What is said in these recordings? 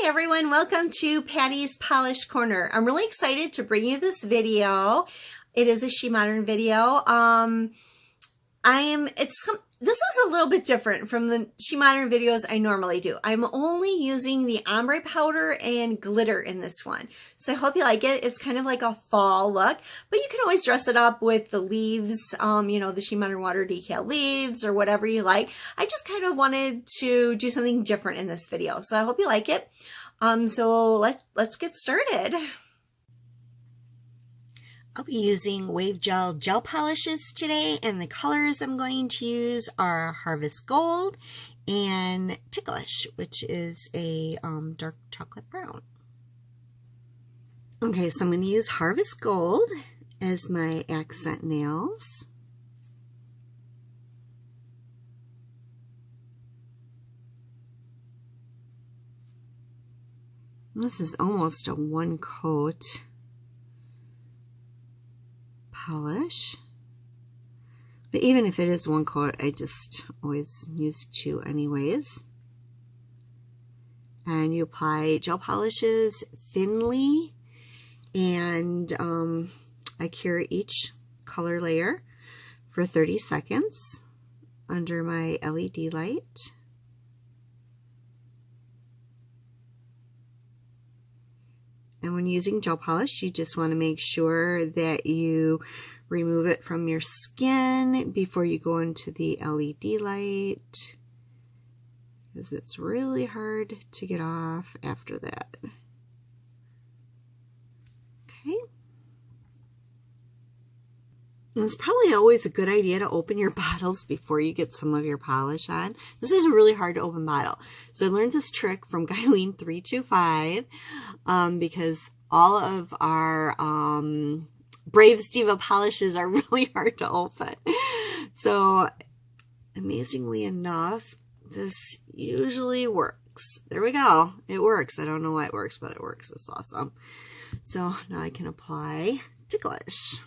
Hi everyone, welcome to Patty's Polish Corner. I'm really excited to bring you this video. It is a She Modern video. This is a little bit different from the She Modern videos I normally do. I'm only using the ombre powder and glitter in this one. So I hope you like it. It's kind of like a fall look, but you can always dress it up with the leaves, you know, the She Modern water decal leaves or whatever you like. I just kind of wanted to do something different in this video. So I hope you like it. So let's get started. I'll be using Wave Gel polishes today, and the colors I'm going to use are Harvest Gold and Ticklish, which is a dark chocolate brown. Okay, so I'm going to use Harvest Gold as my accent nails. This is almost a one coat polish, but even if it is one coat, I just always use two anyways. And you apply gel polishes thinly, and I cure each color layer for 30 seconds under my LED light. And when using gel polish, you just want to make sure that you remove it from your skin before you go into the LED light, because it's really hard to get off after that. Okay. And it's probably always a good idea to open your bottles before you get some of your polish on. This is a really hard to open bottle. So I learned this trick from Guyleen325 because all of our Braves Diva polishes are really hard to open. So amazingly enough, this usually works. There we go. It works. I don't know why it works, but it works. It's awesome. So now I can apply Ticklish.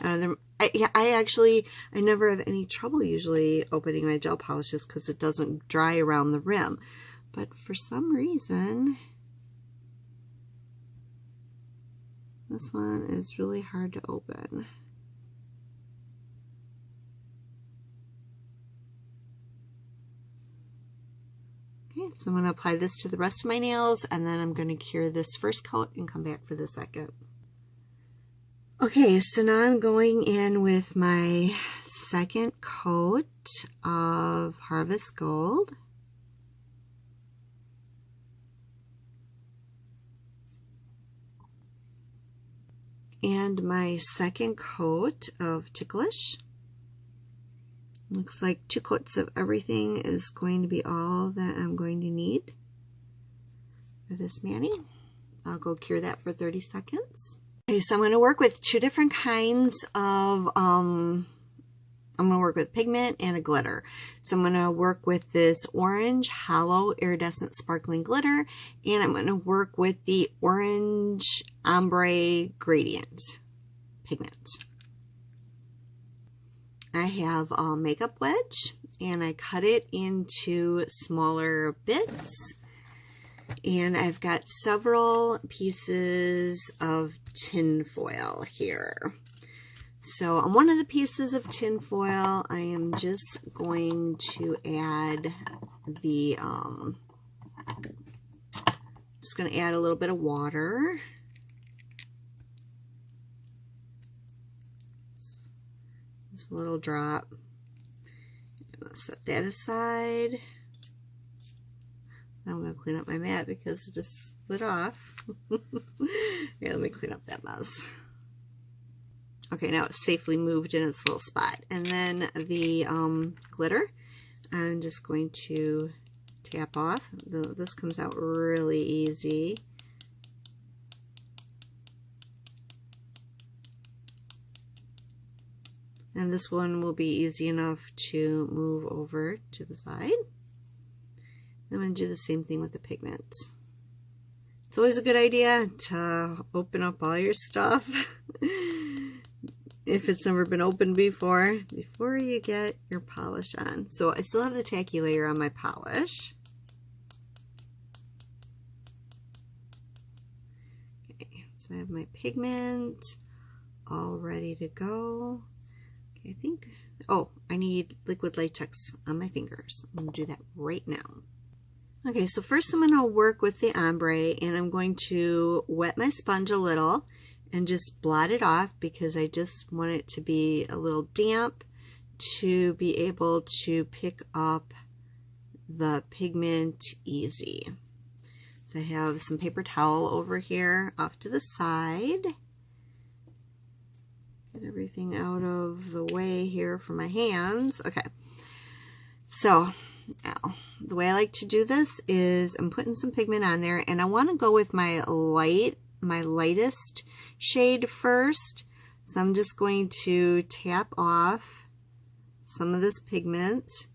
I never have any trouble usually opening my gel polishes because it doesn't dry around the rim. But for some reason, this one is really hard to open. Okay, so I'm going to apply this to the rest of my nails, and then I'm going to cure this first coat and come back for the second. Okay, so now I'm going in with my second coat of Harvest Gold. And my second coat of Ticklish. Looks like 2 coats of everything is going to be all that I'm going to need for this mani. I'll go cure that for 30 seconds. Okay, so I'm going to work with 2 different kinds of, I'm going to work with pigment and a glitter. So I'm going to work with this orange hollow iridescent sparkling glitter, and I'm going to work with the orange ombre gradient pigment. I have a makeup wedge, and I cut it into smaller bits. And I've got several pieces of tin foil here. So on one of the pieces of tin foil, I am just going to add the, just going to add a little bit of water. Just a little drop. Let's set that aside. I'm going to clean up my mat because it just slid off. Yeah, let me clean up that mess. Okay, now it's safely moved in its little spot. And then the glitter, I'm just going to tap off. This comes out really easy. And this one will be easy enough to move over to the side. I'm going to do the same thing with the pigment. It's always a good idea to open up all your stuff if it's never been opened before you get your polish on. So I still have the tacky layer on my polish. Okay, so I have my pigment all ready to go. Okay, I think, oh, I need liquid latex on my fingers. I'm going to do that right now. Okay, so first I'm going to work with the ombre, and I'm going to wet my sponge a little and just blot it off because I just want it to be a little damp to be able to pick up the pigment easy. So I have some paper towel over here off to the side. Get everything out of the way here for my hands. Okay, so now the way I like to do this is I'm putting some pigment on there, and I want to go with my lightest shade first. So I'm just going to tap off some of this pigment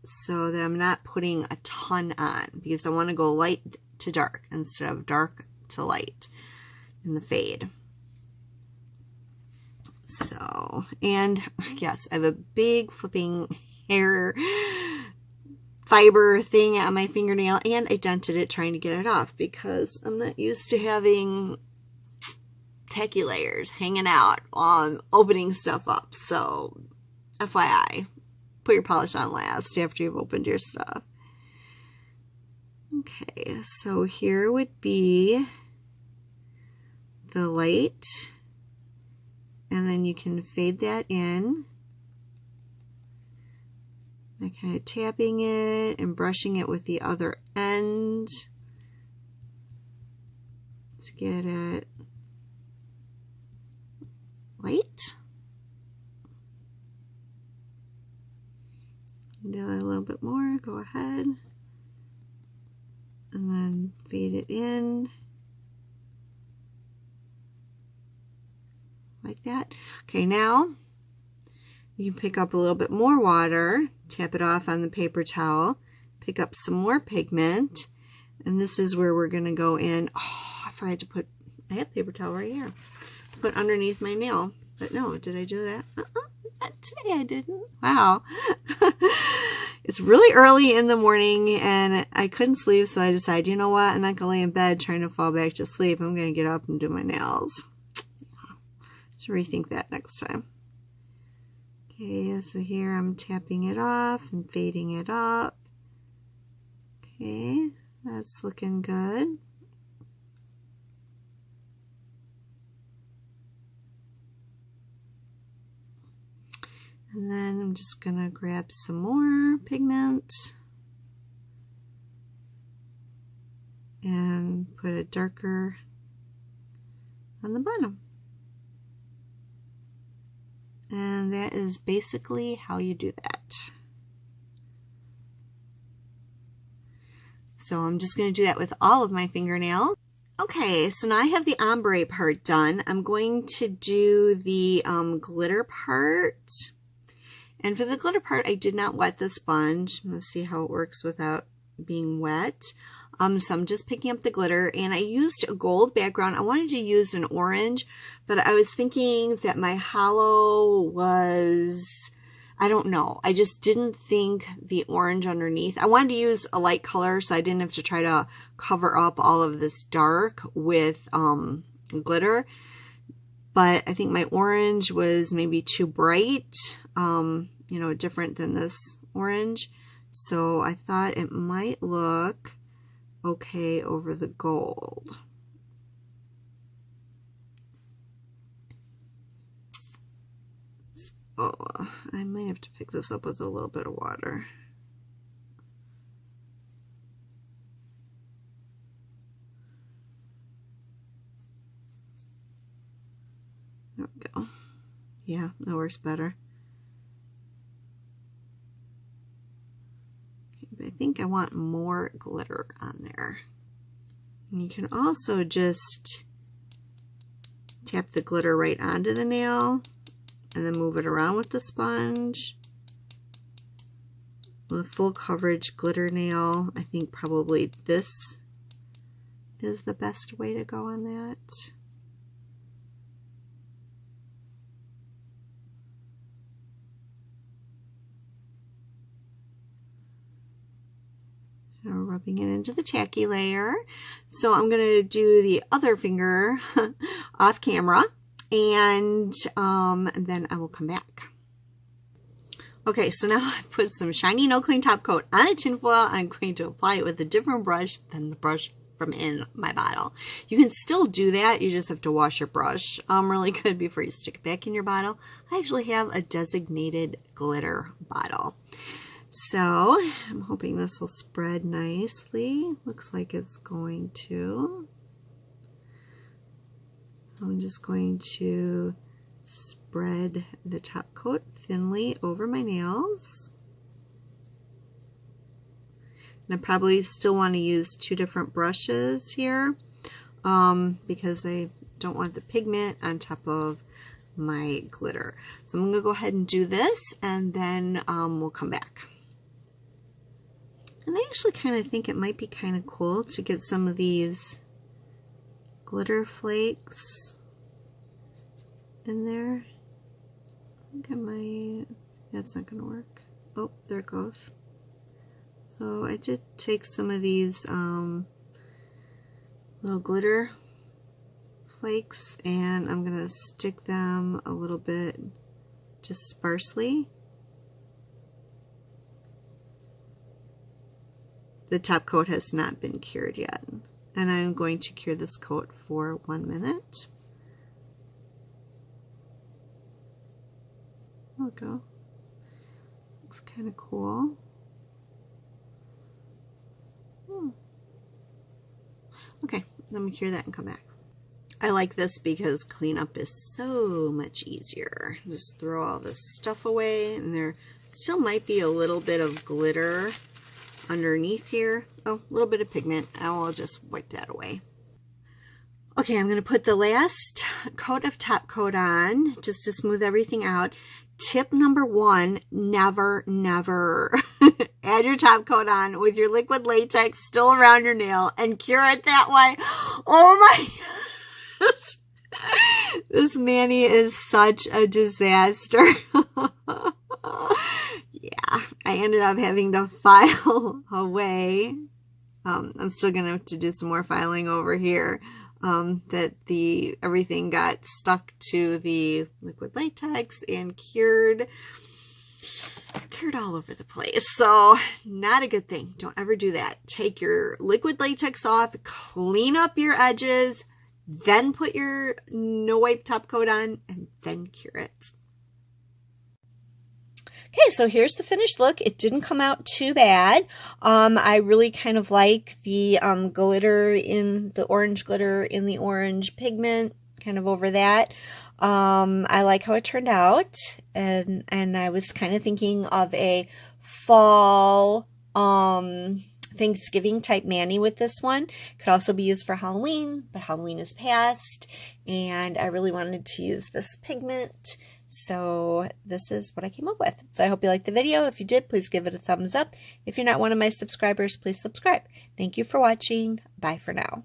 so that I'm not putting a ton on, because I want to go light to dark instead of dark to light in the fade. So, and yes, I have a big flipping hair fiber thing on my fingernail, and I dented it trying to get it off because I'm not used to having tacky layers hanging out on opening stuff up. So FYI, put your polish on last after you've opened your stuff. Okay, so here would be the light, and then you can fade that in by kind of tapping it and brushing it with the other end to get it light. Do that a little bit more, go ahead, and then fade it in like that. Okay, now you can pick up a little bit more water, tap it off on the paper towel, pick up some more pigment, and this is where we're going to go in. Oh, I forgot to put, I have paper towel right here, put underneath my nail, but no, did I do that? Not today, I didn't. Wow. It's really early in the morning and I couldn't sleep, so I decided, you know what, I'm not going to lay in bed trying to fall back to sleep. I'm going to get up and do my nails. Should rethink that next time. Okay, so here I'm tapping it off and fading it up. Okay, that's looking good. And then I'm just going to grab some more pigment and put a darker on the bottom. And that is basically how you do that. So I'm just going to do that with all of my fingernails. Okay, so now I have the ombre part done. I'm going to do the glitter part. And for the glitter part, I did not wet the sponge. Let's see how it works without being wet. So I'm just picking up the glitter, and I used a gold background. I wanted to use an orange, but I was thinking that my hollow was, I don't know. I just didn't think the orange underneath. I wanted to use a light color so I didn't have to try to cover up all of this dark with glitter. But I think my orange was maybe too bright, you know, different than this orange. So I thought it might look okay over the gold. Oh, I might have to pick this up with a little bit of water. There we go. Yeah, that works better. Okay, but I think I want more glitter on there. And you can also just tap the glitter right onto the nail and then move it around with the sponge. With a full coverage glitter nail, I think probably this is the best way to go on that. Kind of rubbing it into the tacky layer. So I'm going to do the other finger off camera, and then I will come back. Okay, so now I've put some shiny No Clean top coat on the tinfoil. I'm going to apply it with a different brush than the brush from in my bottle. You can still do that. You just have to wash your brush really good before you stick it back in your bottle. I actually have a designated glitter bottle. So I'm hoping this will spread nicely. Looks like it's going to. I'm just going to spread the top coat thinly over my nails. And I probably still want to use two different brushes here because I don't want the pigment on top of my glitter. So I'm going to go ahead and do this, and then we'll come back. And I actually kind of think it might be kind of cool to get some of these glitter flakes in there. I think I might, that's not going to work. Oh, there it goes. So I did take some of these little glitter flakes, and I'm going to stick them a little bit just sparsely. The top coat has not been cured yet, and I'm going to cure this coat for 1 minute. There we go. Looks kind of cool. Okay, let me cure that and come back. I like this because cleanup is so much easier. Just throw all this stuff away, and there still might be a little bit of glitter underneath here. Oh, a little bit of pigment. I will just wipe that away. Okay, I'm going to put the last coat of top coat on just to smooth everything out. Tip number 1, never add your top coat on with your liquid latex still around your nail and cure it that way. Oh my gosh. This Manny is such a disaster. Yeah, I ended up having to file away. I'm still going to have to do some more filing over here. That everything got stuck to the liquid latex and cured all over the place. So not a good thing. Don't ever do that. Take your liquid latex off, clean up your edges, then put your no wipe top coat on, and then cure it. Okay, so here's the finished look. It didn't come out too bad. I really kind of like the glitter in the orange pigment kind of over that. I like how it turned out, and I was kind of thinking of a fall Thanksgiving type mani with this one. Could also be used for Halloween, but Halloween is past, and I really wanted to use this pigment. So this is what I came up with. So I hope you liked the video. If you did, please give it a thumbs up. If you're not one of my subscribers, please subscribe. Thank you for watching. Bye for now.